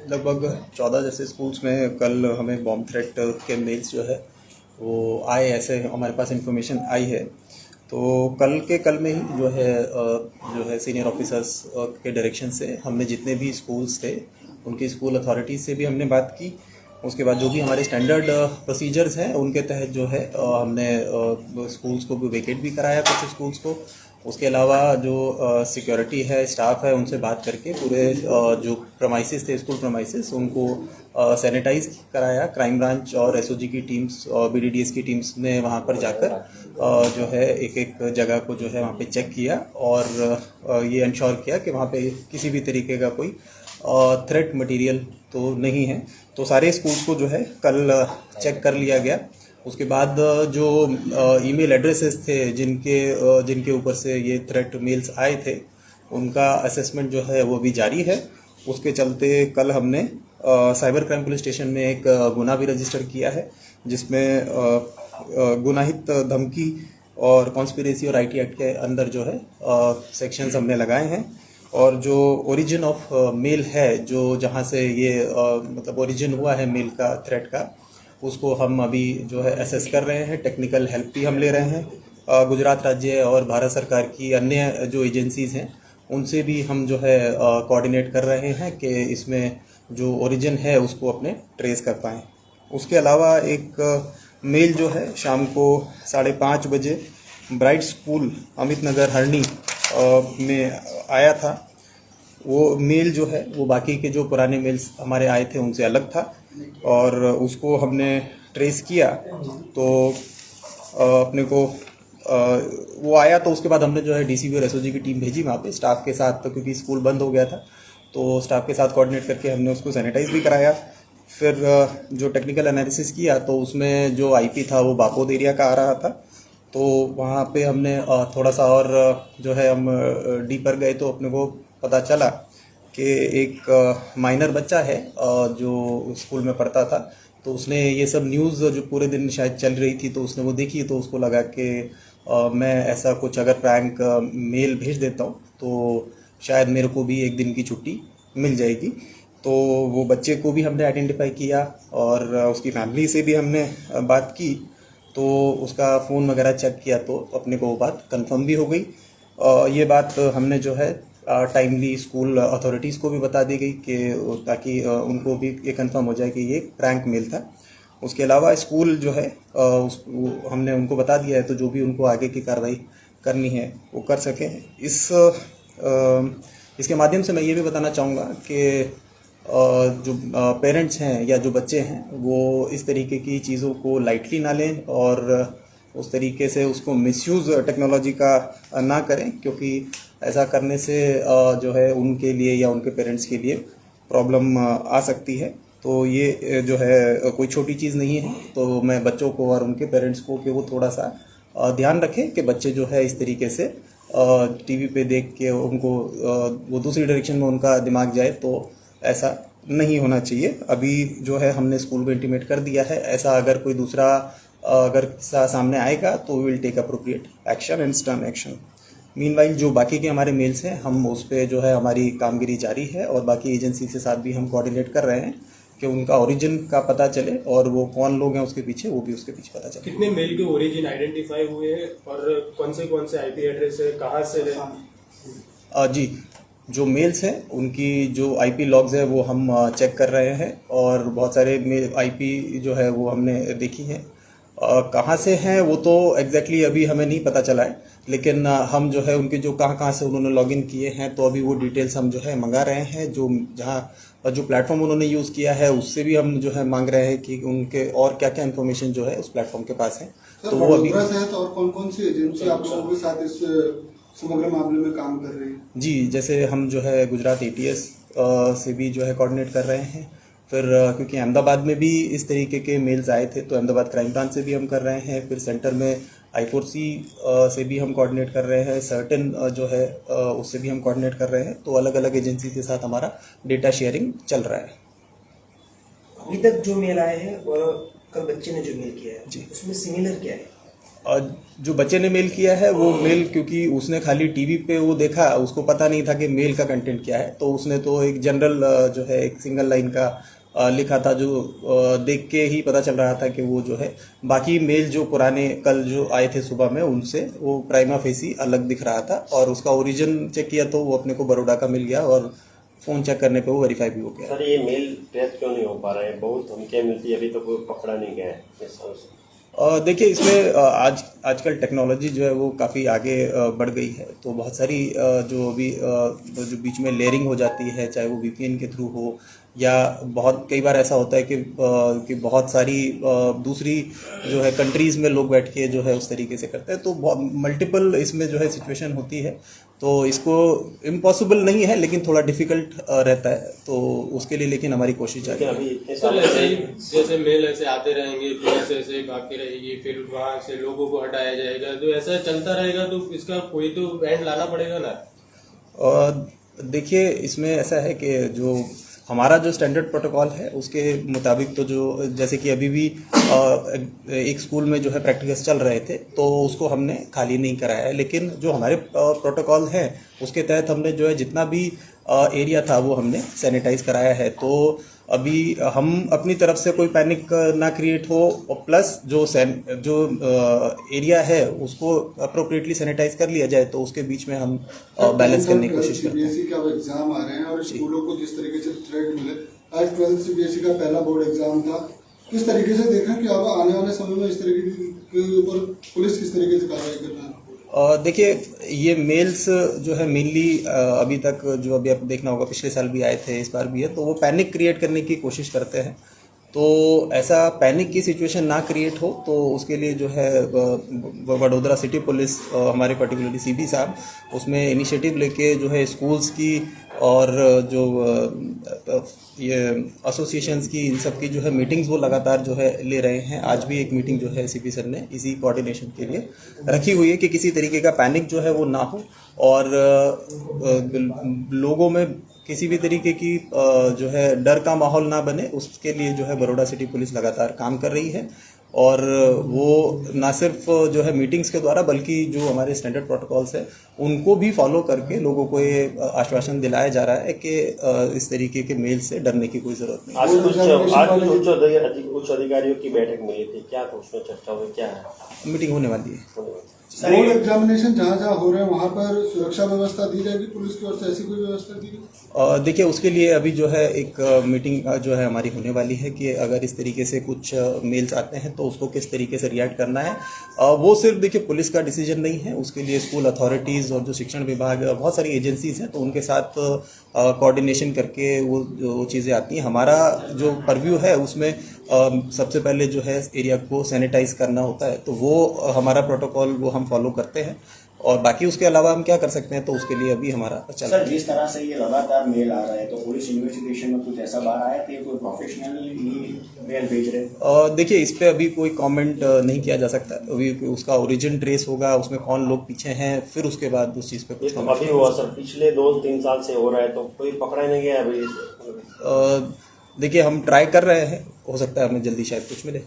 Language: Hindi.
लगभग 14 जैसे स्कूल्स में कल हमें बॉम्ब थ्रेट के मेल्स जो है वो आए, ऐसे हमारे पास इंफॉर्मेशन आई है। तो कल में ही जो है सीनियर ऑफिसर्स के डायरेक्शन से हमने जितने भी स्कूल्स थे उनकी स्कूल अथॉरिटीज़ से भी हमने बात की। उसके बाद जो भी हमारे स्टैंडर्ड प्रोसीजर्स हैं उनके तहत जो है हमने स्कूल्स को भी वेकेट भी कराया, कुछ स्कूल्स को। उसके अलावा जो सिक्योरिटी है, स्टाफ है, उनसे बात करके पूरे जो प्रमाइसिस थे, स्कूल प्रमाइसिस, उनको सैनिटाइज कराया। क्राइम ब्रांच और एसओजी की टीम्स और बीडीडीएस की टीम्स ने वहाँ पर जाकर जो है एक एक जगह को जो है वहाँ पे चेक किया और ये इंश्योर किया कि वहाँ पे किसी भी तरीके का कोई थ्रेट मटेरियल तो नहीं है। तो सारे स्कूल्स को जो है कल चेक कर लिया गया। उसके बाद जो ईमेल एड्रेसेस थे जिनके ऊपर से ये थ्रेट मेल्स आए थे, उनका असेसमेंट जो है वो भी जारी है। उसके चलते कल हमने साइबर क्राइम पुलिस स्टेशन में एक गुना भी रजिस्टर किया है, जिसमें गुनाहित धमकी और कॉन्स्पिरेसी और आईटी एक्ट के अंदर जो है सेक्शंस हमने लगाए हैं। और जो ओरिजिन ऑफ मेल है, जो जहाँ से ये मतलब ओरिजिन हुआ है मेल का, थ्रेट का, उसको हम अभी जो है एसेस कर रहे हैं। टेक्निकल हेल्प भी हम ले रहे हैं। गुजरात राज्य और भारत सरकार की अन्य जो एजेंसीज़ हैं उनसे भी हम जो है कोऑर्डिनेट कर रहे हैं कि इसमें जो ओरिजिन है उसको अपने ट्रेस कर पाएँ। उसके अलावा एक मेल जो है शाम को 5:30 बजे ब्राइट स्कूल अमित नगर हरणी में आया था। वो मेल जो है वो बाकी के जो पुराने मेल्स हमारे आए थे उनसे अलग था और उसको हमने ट्रेस किया। तो अपने को वो आया, तो उसके बाद हमने जो है डीसीबी और एसओजी की टीम भेजी वहाँ पे स्टाफ के साथ, तो क्योंकि स्कूल बंद हो गया था तो स्टाफ के साथ कोऑर्डिनेट करके हमने उसको सैनिटाइज भी कराया। फिर जो टेक्निकल एनालिसिस किया तो उसमें जो आईपी था वो बापोद एरिया का आ रहा था। तो वहाँ पे हमने थोड़ा सा और जो है हम डीपर गए तो अपने को पता चला कि एक माइनर बच्चा है जो स्कूल में पढ़ता था। तो उसने ये सब न्यूज़ जो पूरे दिन शायद चल रही थी तो उसने वो देखी, तो उसको लगा कि मैं ऐसा कुछ अगर प्रैंक मेल भेज देता हूँ तो शायद मेरे को भी एक दिन की छुट्टी मिल जाएगी। तो वो बच्चे को भी हमने आइडेंटिफाई किया और उसकी फैमिली से भी हमने बात की। तो उसका फ़ोन वगैरह चेक किया तो अपने को वो बात कंफर्म भी हो गई। ये बात हमने जो है टाइमली स्कूल अथॉरिटीज़ को भी बता दी गई कि ताकि उनको भी ये कंफर्म हो जाए कि ये प्रैंक मेल था। उसके अलावा स्कूल जो है हमने उनको बता दिया है, तो जो भी उनको आगे की कार्रवाई करनी है वो कर सकें। इसके माध्यम से मैं ये भी बताना चाहूँगा कि जो पेरेंट्स हैं या जो बच्चे हैं वो इस तरीके की चीज़ों को लाइटली ना लें और उस तरीके से उसको मिसयूज़ टेक्नोलॉजी का ना करें, क्योंकि ऐसा करने से जो है उनके लिए या उनके पेरेंट्स के लिए प्रॉब्लम आ सकती है। तो ये जो है कोई छोटी चीज़ नहीं है। तो मैं बच्चों को और उनके पेरेंट्स को कि वो थोड़ा सा ध्यान रखें कि बच्चे जो है इस तरीके से टीवी पे देख के उनको वो दूसरी डायरेक्शन में उनका दिमाग जाए, तो ऐसा नहीं होना चाहिए। अभी जो है हमने स्कूल को इंटीमेट कर दिया है, ऐसा अगर कोई दूसरा अगर किस्सा सामने आएगा तो we will take appropriate action and stern action. Meanwhile जो बाकी के हमारे मेल्स हैं हम उस पर जो है हमारी कामगिरी जारी है और बाकी एजेंसी के साथ भी हम कोऑर्डिनेट कर रहे हैं कि उनका ओरिजिन का पता चले और वो कौन लोग हैं उसके पीछे, वो भी उसके पीछे पता चले। कितने मेल के ओरिजिन आइडेंटिफाई हुए हैं और कौन से आईपी एड्रेस है, कहाँ से है? जी, जो मेल्स हैं उनकी जो आईपी लॉग्स है वो हम चेक कर रहे हैं और बहुत सारे मेल आईपी जो है वो हमने देखी हैं। कहाँ से हैं वो तो एग्जैक्टली अभी हमें नहीं पता चला है, लेकिन हम जो है उनके जो कहाँ से उन्होंने लॉगिन किए हैं तो अभी वो डिटेल्स हम जो है मंगा रहे हैं। जो जो प्लेटफॉर्म उन्होंने यूज़ किया है उससे भी हम जो है मांग रहे हैं कि उनके और क्या क्या इन्फॉर्मेशन जो है उस प्लेटफॉर्म के पास है। तो वो अभी और कौन कौन सी एजेंसी आप लोगों के साथ इस समग्र मामले में काम कर रही है? जी, जैसे हम जो है गुजरात एटीएस से भी जो है कोऑर्डिनेट कर रहे हैं। फिर क्योंकि अहमदाबाद में भी इस तरीके के मेल्स आए थे तो अहमदाबाद क्राइम ब्रांच से भी हम कर रहे हैं। फिर सेंटर में I4C से भी हम कोऑर्डिनेट कर रहे हैं। सर्टेन जो है उससे भी हम कोऑर्डिनेट कर रहे हैं। तो अलग अलग एजेंसी के साथ हमारा डेटा शेयरिंग चल रहा है। अभी तक जो मेल आए हैं और कल बच्चे ने जो मेल किया है जी, उसमें सिमिलर क्या है? जो बच्चे ने मेल किया है वो मेल, क्योंकि उसने खाली टीवी पे वो देखा, उसको पता नहीं था कि मेल का कंटेंट क्या है, तो उसने तो एक जनरल जो है एक सिंगल लाइन का लिखा था, जो देख के ही पता चल रहा था कि वो जो है बाकी मेल जो पुराने कल जो आए थे सुबह में उनसे वो प्राइमा फेसी अलग दिख रहा था, और उसका ओरिजिन चेक किया तो वो अपने को बड़ौदा का मिल गया, और फ़ोन चेक करने पे वो वेरीफाई भी हो गया। सर ये मेल ट्रेस क्यों नहीं हो पा रहे हैं? बहुत धमकियाँ मिलती है, अभी तो कोई पकड़ा नहीं गया है इस साल से। देखिए इसमें आजकल टेक्नोलॉजी जो है वो काफ़ी आगे बढ़ गई है, तो बहुत सारी जो अभी जो बीच में लेयरिंग हो जाती है, चाहे वो वीपीएन के थ्रू हो, या बहुत कई बार ऐसा होता है कि बहुत सारी दूसरी जो है कंट्रीज़ में लोग बैठ के जो है उस तरीके से करते हैं, तो बहुत मल्टीपल इसमें जो है सिचुएशन होती है, तो इसको इम्पॉसिबल नहीं है लेकिन थोड़ा डिफ़िकल्ट रहता है, तो उसके लिए लेकिन हमारी कोशिश जारी है। अभी इतने सर साल ऐसे ही जैसे मेल ऐसे आते रहेंगे, पुलिस ऐसे ही भागती रहेगी, फिर वहाँ से लोगों को हटाया जाएगा, तो ऐसा चलता रहेगा तो इसका कोई तो एंड लाना पड़ेगा ना। देखिए इसमें ऐसा है कि जो हमारा जो स्टैंडर्ड प्रोटोकॉल है उसके मुताबिक तो जो जैसे कि अभी भी एक स्कूल में जो है प्रैक्टिकल्स चल रहे थे तो उसको हमने खाली नहीं कराया है, लेकिन जो हमारे प्रोटोकॉल हैं उसके तहत हमने जो है जितना भी एरिया था वो हमने सैनिटाइज कराया है। तो अभी हम अपनी तरफ से कोई पैनिक ना क्रिएट हो, और प्लस जो एरिया है उसको अप्रोप्रिएटली सैनिटाइज कर लिया जाए, तो उसके बीच में हम बैलेंस करने की कोशिश करते हैं। सीबीएसई का एग्जाम आ रहे हैं और स्कूलों को जिस तरीके से थ्रेट मिले, आज 12th सीबीएसई का पहला बोर्ड एग्जाम था, किस तरीके से देखें कि अब आने वाले समय में इस तरीके के ऊपर पुलिस किस तरीके से कार्रवाई करना है? देखिए ये मेल्स जो है मेनली अभी तक जो अभी आप देखना होगा पिछले साल भी आए थे, इस बार भी है, तो वो पैनिक क्रिएट करने की कोशिश करते हैं। तो ऐसा पैनिक की सिचुएशन ना क्रिएट हो तो उसके लिए जो है वडोदरा सिटी पुलिस हमारे पर्टिकुलरली सीबी साहब उसमें इनिशिएटिव लेके जो है स्कूल्स की और जो ये एसोसिएशंस की इन सब की जो है मीटिंग्स वो लगातार जो है ले रहे हैं। आज भी एक मीटिंग जो है सीपी सर ने इसी कोऑर्डिनेशन के लिए रखी हुई है कि किसी तरीके का पैनिक जो है वो ना हो, और लोगों में किसी भी तरीके की जो है डर का माहौल ना बने, उसके लिए जो है बड़ौदा सिटी पुलिस लगातार काम कर रही है। और वो ना सिर्फ जो है मीटिंग्स के द्वारा बल्कि जो हमारे स्टैंडर्ड प्रोटोकॉल्स है उनको भी फॉलो करके लोगों को ये आश्वासन दिलाया जा रहा है कि इस तरीके के मेल से डरने की कोई जरूरत नहीं। आज उच्च अधिकारियों की बैठक मिली थी, क्या उसमें चर्चा हुई, क्या है? मीटिंग होने वाली है। बोर्ड एग्जामिनेशन जहाँ जहाँ हो रहे हैं वहाँ पर सुरक्षा व्यवस्था दी जाएगी पुलिस की ओर से, ऐसी कोई व्यवस्था दी गई? देखिए उसके लिए अभी जो है एक मीटिंग जो है हमारी होने वाली है कि अगर इस तरीके से कुछ मेल्स आते हैं तो उसको किस तरीके से रिएक्ट करना है। वो सिर्फ देखिए पुलिस का डिसीजन नहीं है, उसके लिए स्कूल अथॉरिटीज़ और जो शिक्षण विभाग बहुत सारी एजेंसीज हैं तो उनके साथ कोऑर्डिनेशन करके वो चीज़ें आती हैं। हमारा जो परव्यू है उसमें सबसे पहले जो है एरिया को सैनिटाइज करना होता है, तो वो हमारा प्रोटोकॉल वो हम फॉलो करते हैं, और बाकी उसके अलावा हम क्या कर सकते हैं तो उसके लिए अभी हमारा चल रहा है। सर जिस तरह से ये लगातार मेल आ रहा है तो पुलिस इन्वेस्टिगेशन में कुछ ऐसा बाहर आया कि कोई प्रोफेशनल मेल भेज रहे? देखिए इस पे अभी कोई कमेंट नहीं किया जा सकता, अभी उसका ओरिजिन ट्रेस होगा, उसमें कौन लोग पीछे हैं, फिर उसके बाद उस चीज़ पे कुछ अभी हुआ सर, पिछले 2-3 साल से हो रहा है तो कोई पकड़ा नहीं गया अभी? देखिए हम ट्राई कर रहे हैं, हो सकता है हमें जल्दी शायद कुछ मिले।